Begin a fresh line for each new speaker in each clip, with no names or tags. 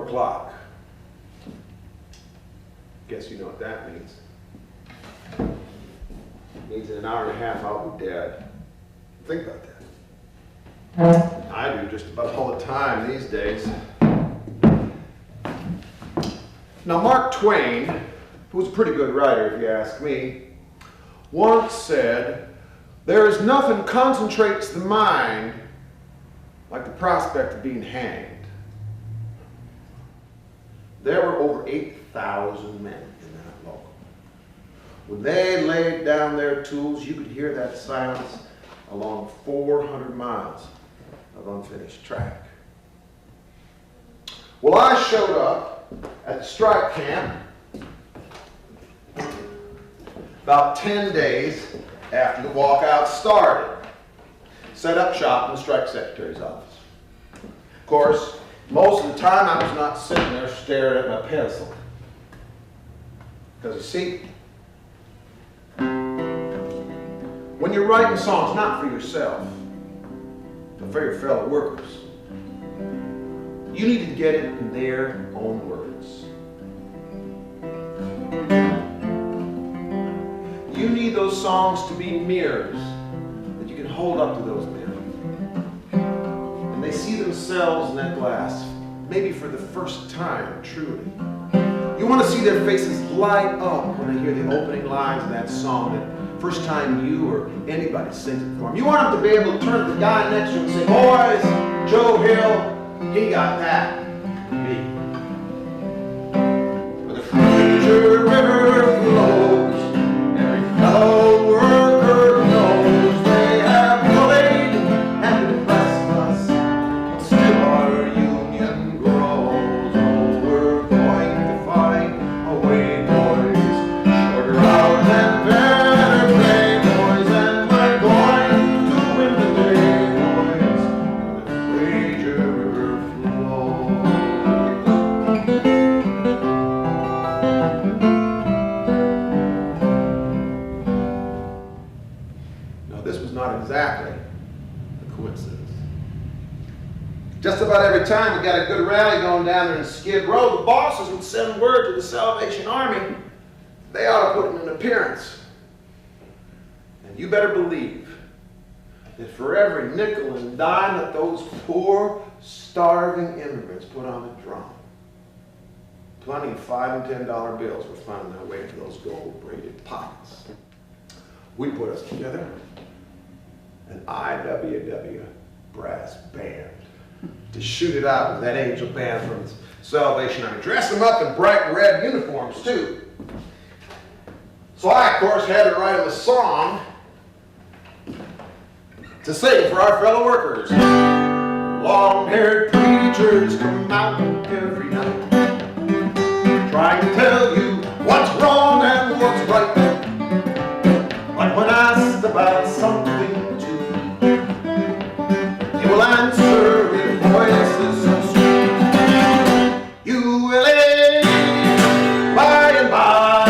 4 o'clock. Guess you know what that means. It means in an hour and a half I'll be dead. Think about that. I do just about all the time these days. Now Mark Twain, who was a pretty good writer if you ask me, once said, "There is nothing concentrates the mind like the prospect of being hanged." There were over 8,000 men in that local. When they laid down their tools, you could hear that silence along 400 miles of unfinished track. Well, I showed up at the strike camp about 10 days after the walkout started. Set up shop in the strike secretary's office. Of course, most of the time I was not sitting there staring at my pencil. Because you see, when you're writing songs not for yourself, but for your fellow workers, you need to get it in their own words. You need those songs to be mirrors that you can hold up to those men. And they see themselves in that glass, maybe for the first time, truly. You want to see their faces light up when they hear the opening lines of that song, that first time you or anybody sings it for them. You want them to be able to turn to the guy next to you and say, "Boys, Joe Hill, he got that. Me." Where the Fraser River flows, every fellow worker knows they have bullied and oppressed us, but still our union grows. Oh, we're going to find a way, boys, shorter hours and better pay, boys, and we're going to win the day, boys, where the Fraser River flows. Now, this was not exactly a coincidence. Just about every time we got a good rally going down there in Skid Row, the bosses would send word to the Salvation Army they ought to put in an appearance. And you better believe that for every nickel and dime that those poor, starving immigrants put on the drum, plenty of $5 and $10 bills were finding their way into those gold-braided pockets. We put us together an IWW brass band to shoot it out with that angel band from the Salvation Army. Dress them up in bright red uniforms, too. So I, of course, had to write them a song to sing for our fellow workers. Long-haired preachers come out every night, trying to tell you what's wrong and what's right. But when asked about something to eat, they will answer in voices so sweet. You will age by and by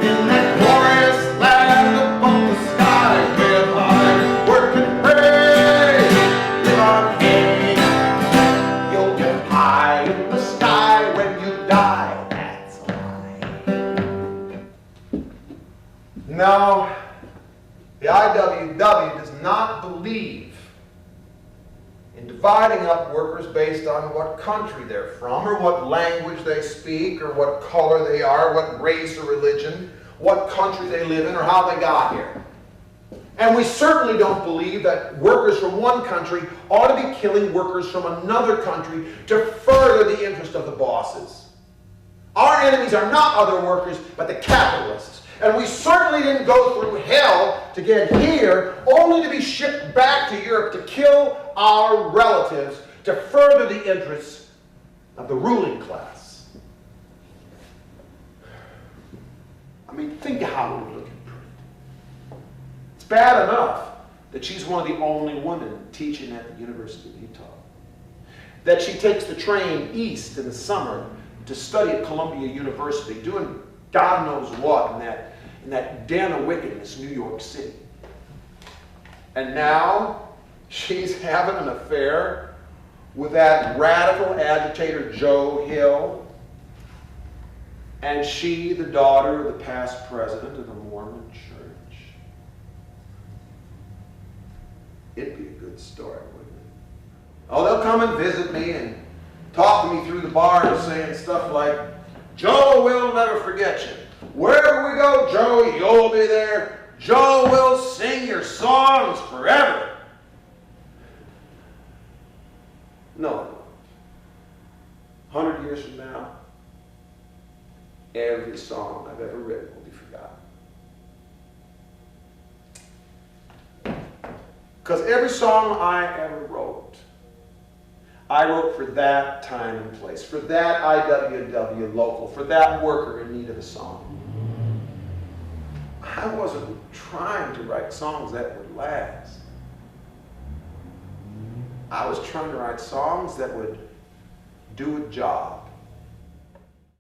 in that glorious land above the sky, where I work and pray, live on hay. You'll get high in the sky when you die. That's a lie. No, the IWW does not believe in dividing up workers based on what country they're from, or what language they speak, or what color they are, what race or religion, what country they live in, or how they got here. And we certainly don't believe that workers from one country ought to be killing workers from another country to further the interest of the bosses. Our enemies are not other workers, but the capitalists. And we certainly didn't go through hell to get here, only to be shipped back to Europe to kill our relatives to further the interests of the ruling class. I mean, think of how we're looking pretty. It's bad enough that she's one of the only women teaching at the University of Utah. That she takes the train east in the summer to study at Columbia University, doing God knows what in that den of wickedness, New York City. And now she's having an affair with that radical agitator Joe Hill, and she, the daughter of the past president of the Mormon Church. It'd be a good story, wouldn't it? Oh, they'll come and visit me and talk to me through the bars saying stuff like, Joe will never forget you. Wherever we go, Joe, you'll be there. Joe will sing your songs forever. No. 100 years from now, every song I've ever written will be forgotten. Because every song I ever wrote, I wrote for that time and place, for that IWW local, for that worker in need of a song. I wasn't trying to write songs that would last. I was trying to write songs that would do a job.